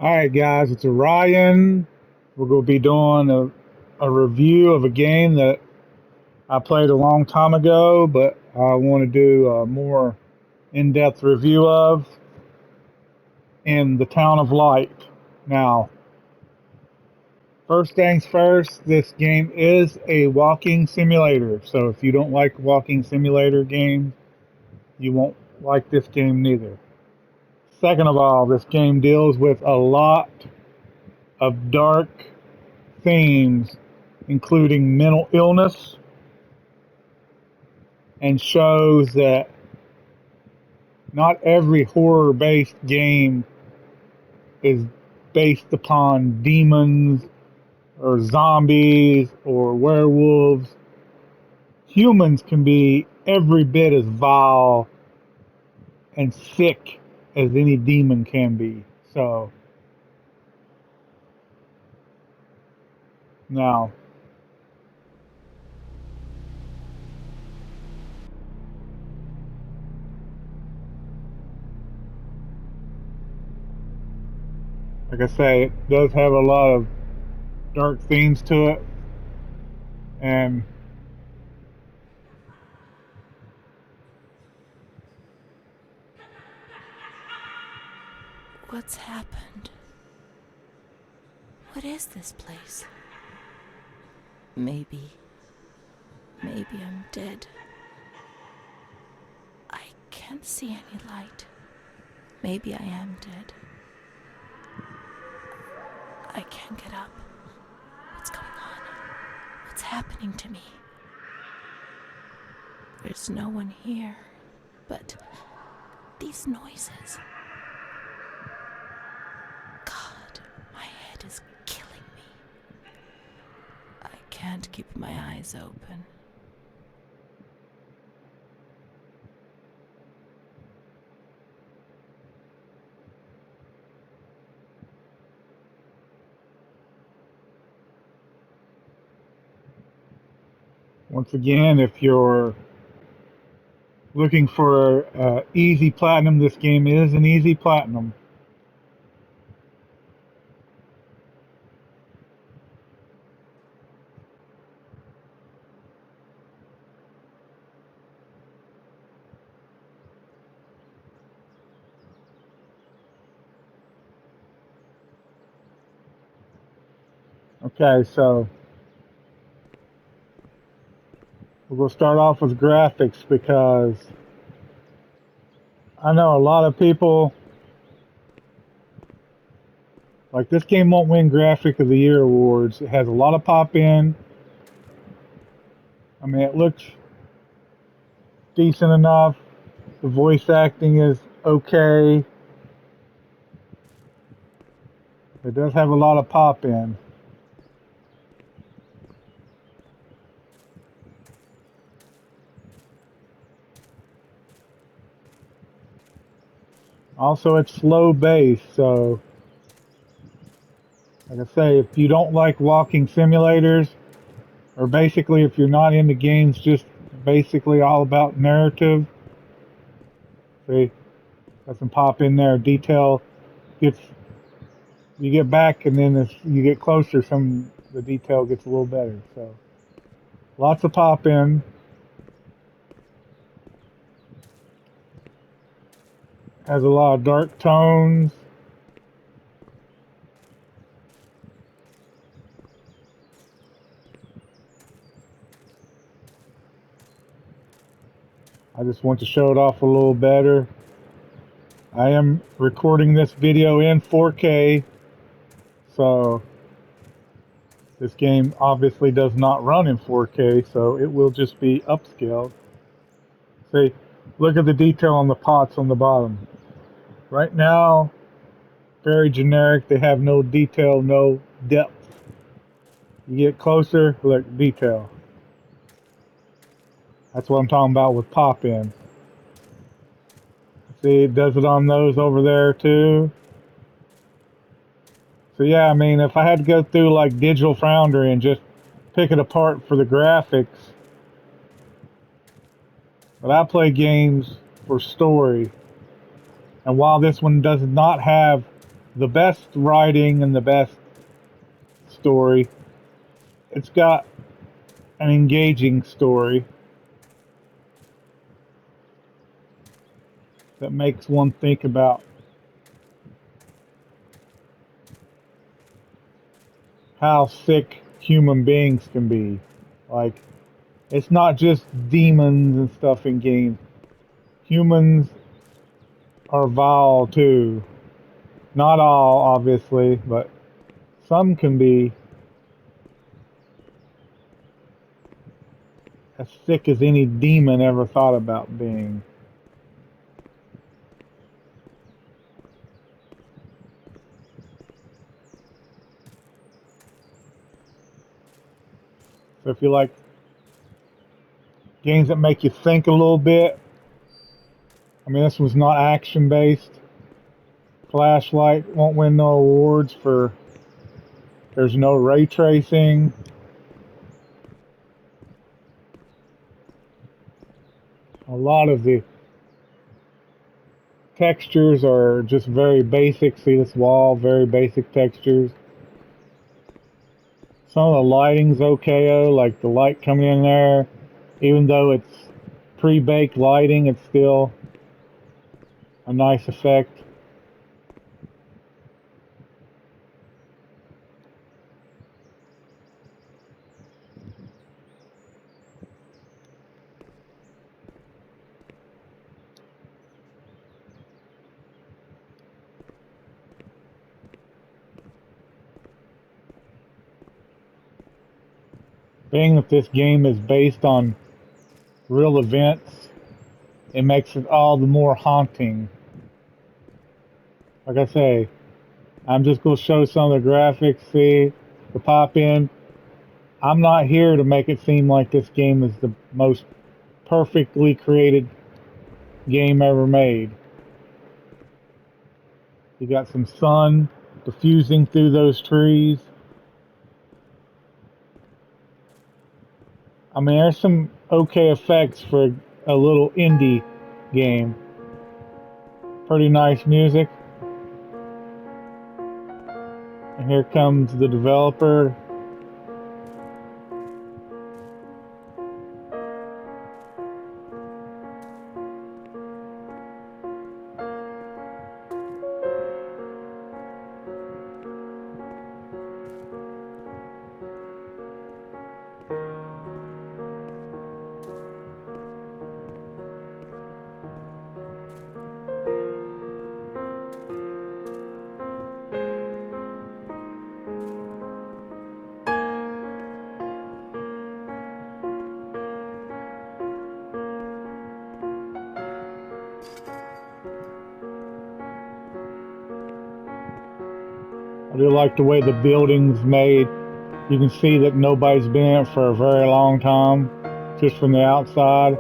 Alright guys, it's Orion. We're going to be doing a review of a game that I played a long time ago, but I want to do a more in-depth review of in the Town of Light. Now, first things first, this game is a walking simulator, so if you don't like walking simulator games, you won't like this game neither. Second of all, this game deals with a lot of dark themes, including mental illness, and shows that not every horror based game is based upon demons or zombies or werewolves. Humans can be every bit as vile and sick as any demon can be. So, now, like I say, it does have a lot of dark themes to it, and What's happened? What is this place? Maybe I'm dead. I can't see any light. Maybe I am dead. I can't get up. What's going on? What's happening to me? There's no one here, but these noises. God, my head is killing me. I can't keep my eyes open. once again, if you're looking for easy platinum, this game is an easy platinum. Okay, so we're going to start off with graphics because I know a lot of people, like, this game won't win Graphic of the Year awards. It has a lot of pop in. I mean, it looks decent enough. The voice acting is okay. It does have a lot of pop in. Also, it's slow bass, so like I say, if you don't like walking simulators, or basically if you're not into games just basically all about narrative, see, got some pop in there. Detail gets, you get back, and then as you get closer, the detail gets a little better. So lots of pop in. Has a lot of dark tones. I just want to show it off a little better. I am recording this video in 4K, so this game obviously does not run in 4K, so it will just be upscaled. See, look at the detail on the pots on the bottom. Right now, very generic. They have no detail, no depth. You get closer, look, detail. That's what I'm talking about with pop in. See, it does it on those over there too. So yeah, I mean, if I had to go through like Digital Foundry and just pick it apart for the graphics, but I play games for story. And while this one does not have the best writing and the best story. It's got an engaging story that makes one think about how sick human beings can be. Like, it's not just demons and stuff in games. Humans are vile too. Not all, obviously, but some can be as sick as any demon ever thought about being. So if you like games that make you think a little bit, I mean, this was not action based. Flashlight won't win no awards for there's no ray tracing. A lot of the textures are just very basic. See this wall, very basic textures. Some of the lighting's okay, like the light coming in there, even though it's pre-baked lighting, it's still a nice effect. Being that this game is based on real events, it makes it all the more haunting. Like I say, I'm just going to show some of the graphics, see, the pop in. I'm not here to make it seem like this game is the most perfectly created game ever made. You got some sun diffusing through those trees. I mean, there's some okay effects for a little indie game. Pretty nice music. And here comes the developer. I do like the way the building's made. You can see that nobody's been in it for a very long time, just from the outside.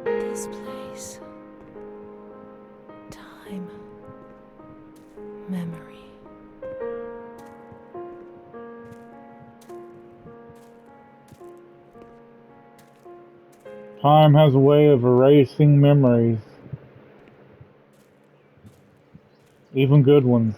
This place. Time. Memory. Time has a way of erasing memories, even good ones.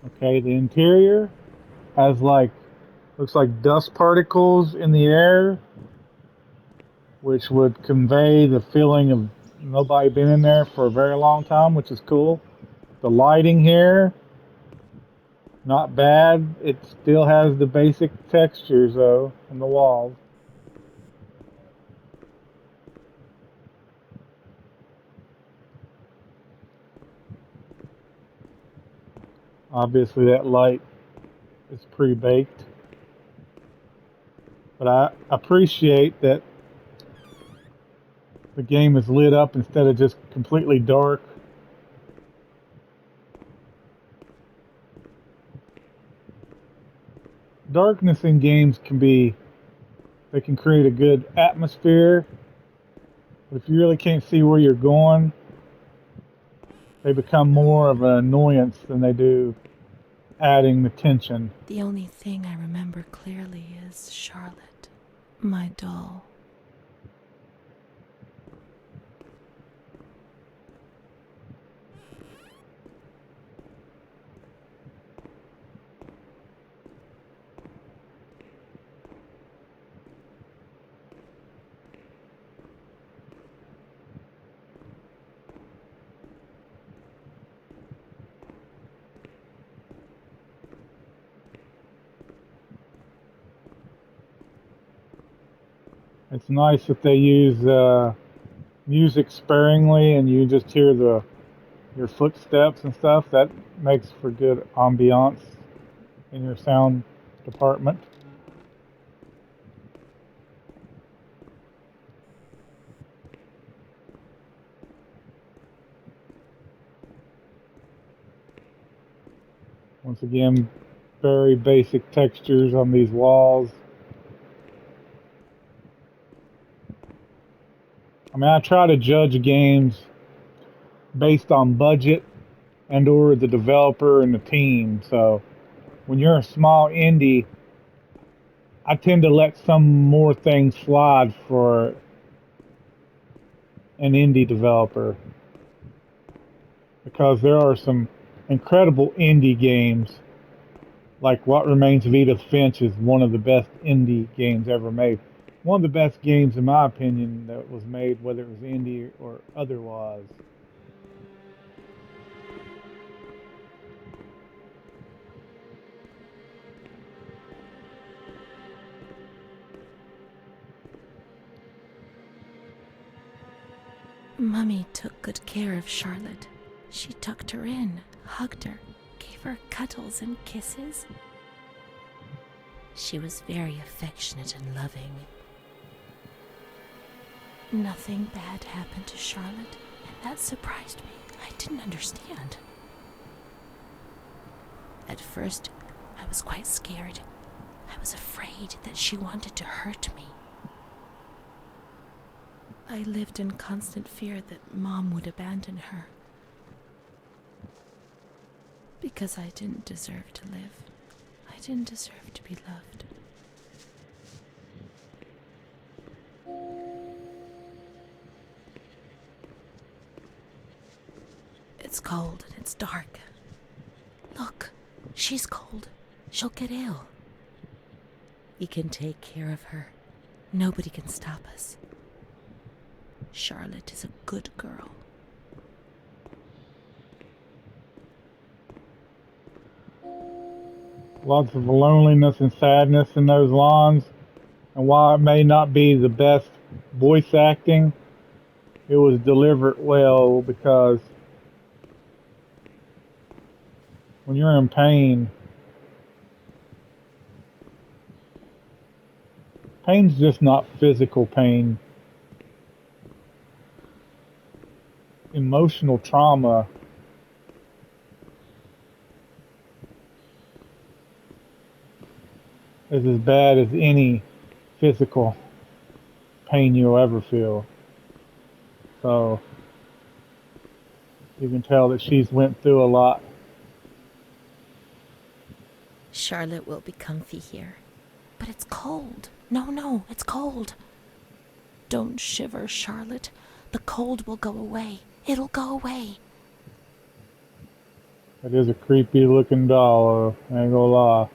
Okay, the interior has looks like dust particles in the air, which would convey the feeling of nobody been in there for a very long time, which is cool. The lighting here, not bad. It still has the basic textures though on the walls. Obviously that light is pre-baked, but I appreciate that the game is lit up instead of just completely dark. Darkness in games they can create a good atmosphere, but if you really can't see where you're going, they become more of an annoyance than they do adding the tension. The only thing I remember clearly is Charlotte, my doll. It's nice that they use music sparingly and you just hear your footsteps and stuff. That makes for good ambiance in your sound department. Once again, very basic textures on these walls. I mean, I try to judge games based on budget and or the developer and the team. So when you're a small indie, I tend to let some more things slide for an indie developer because there are some incredible indie games. Like What Remains of Edith Finch is one of the best indie games ever made. One of the best games, in my opinion, that was made, whether it was indie or otherwise. Mummy took good care of Charlotte. She tucked her in, hugged her, gave her cuddles and kisses. She was very affectionate and loving. Nothing bad happened to Charlotte, and that surprised me. I didn't understand. At first, I was quite scared. I was afraid that she wanted to hurt me. I lived in constant fear that Mom would abandon her. Because I didn't deserve to live. I didn't deserve to be loved. It's cold and it's dark. Look, she's cold. She'll get ill. We can take care of her. Nobody can stop us. Charlotte is a good girl. Lots of loneliness and sadness in those lines. And while it may not be the best voice acting, it was delivered well because when you're in pain, pain's just not physical pain. Emotional trauma is as bad as any physical pain you'll ever feel. So you can tell that she's went through a lot. Charlotte will be comfy here. But it's cold. No, it's cold. Don't shiver, Charlotte. The cold will go away. It'll go away. It is a creepy looking doll, I ain't gonna lie.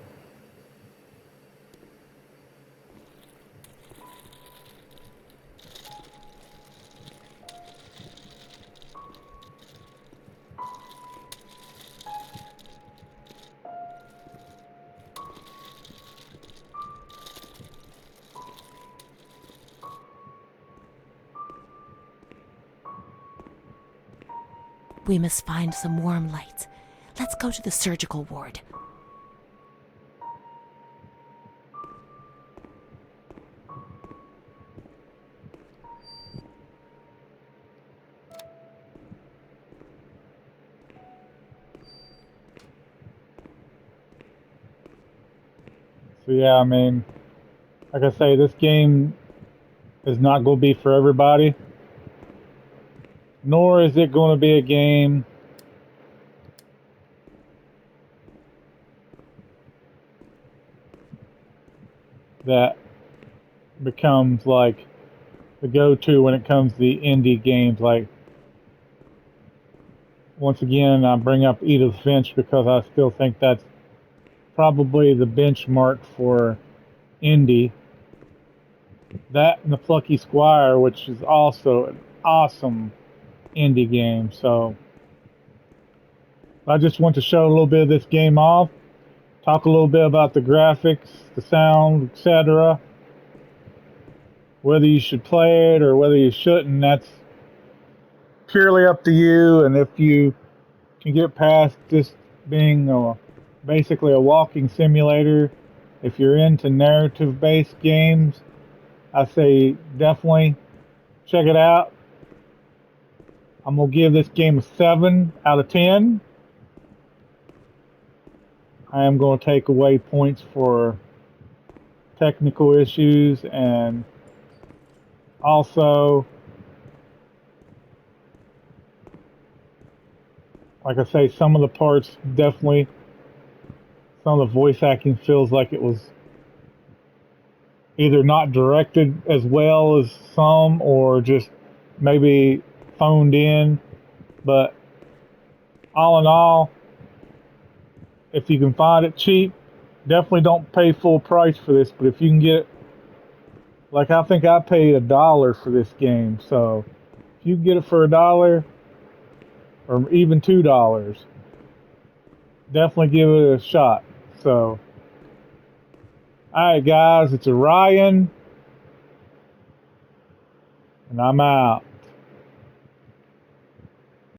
We must find some warm lights. Let's go to the surgical ward. So yeah, I mean, like I say, this game is not going to be for everybody. Nor is it going to be a game that becomes like the go-to when it comes to the indie games. Like, once again, I bring up Edith Finch because I still think that's probably the benchmark for indie. That and the Plucky Squire, which is also an awesome indie game. So I just want to show a little bit of this game off, talk a little bit about the graphics, the sound, etc. Whether you should play it or whether you shouldn't, that's purely up to you. And if you can get past just being basically a walking simulator, if you're into narrative-based games, I say definitely check it out. I'm going to give this game a 7 out of 10. I am going to take away points for technical issues, and also, like I say, some of the parts definitely, some of the voice acting feels like it was either not directed as well as some or just maybe phoned in. But all in all, if you can find it cheap, definitely don't pay full price for this. But if you can get it, like I think I paid $1 for this game. So if you can get it for $1 or even $2, definitely give it a shot. So, alright guys, it's Orion, and I'm out.